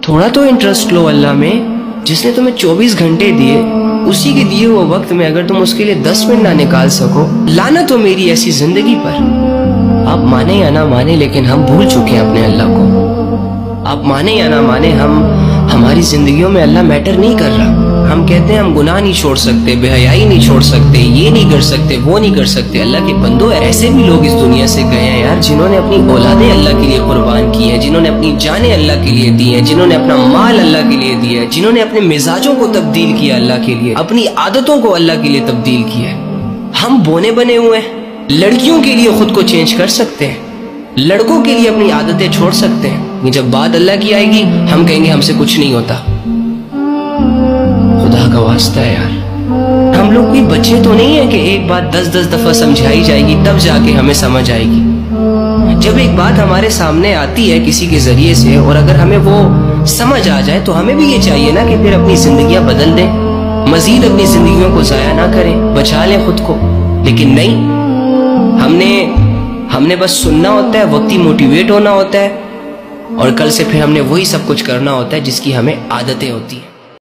تھوڑا تو انٹرسٹ لو اللہ میں. جس نے تمہیں 24 گھنٹے دیے، اسی کے دیے ہوئے وقت میں اگر تم اس کے لیے 10 منٹ نہ نکال سکو، لعنت ہو میری ایسی زندگی پر. آپ مانے یا نہ مانے لیکن ہم بھول چکے ہیں اپنے اللہ کو. آپ مانے یا نہ مانے، ہماری زندگیوں میں اللہ میٹر نہیں کر رہا. ہم کہتے ہیں ہم گناہ نہیں چھوڑ سکتے، بے حیائی نہیں چھوڑ سکتے، یہ نہیں کر سکتے، وہ نہیں کر سکتے. اللہ کے بندو، ایسے بھی لوگ اس دنیا سے گئے ہیں یار، جنہوں نے اپنی اولادیں اللہ کے لیے قربان کی ہیں، جنہوں نے اپنی جانیں اللہ کے لیے دی ہیں، جنہوں نے اپنا مال اللہ کے لیے دیا ہے، جنہوں نے اپنے مزاجوں کو تبدیل کیا اللہ کے لیے، اپنی عادتوں کو اللہ کے لیے تبدیل کیا ہے. ہم بونے بنے ہوئے ہیں. لڑکیوں کے لیے خود کو چینج کر سکتے ہیں، لڑکوں کے لیے اپنی عادتیں چھوڑ سکتے ہیں. جب بات اللہ کی آئے گی ہم کہیں گے ہم سے کچھ نہیں ہوتا. خدا کا واسطہ ہے یار، ہم لوگ کوئی بچے تو نہیں ہیں کہ ایک بات 10 دفعہ سمجھائی جائے گی تب جا کے ہمیں سمجھ آئے گی. جب ایک بات ہمارے سامنے آتی ہے کسی کے ذریعے سے اور اگر ہمیں وہ سمجھ آ جائے تو ہمیں بھی یہ چاہیے نا کہ پھر اپنی زندگیاں بدل دیں، مزید اپنی زندگیوں کو ضائع نہ کریں، بچا لیں خود کو. لیکن نہیں، ہم نے بس سننا ہوتا ہے، وقتی موٹیویٹ ہونا ہوتا ہے، اور کل سے پھر ہم نے وہی سب کچھ کرنا ہوتا ہے جس کی ہمیں عادتیں ہوتی ہیں.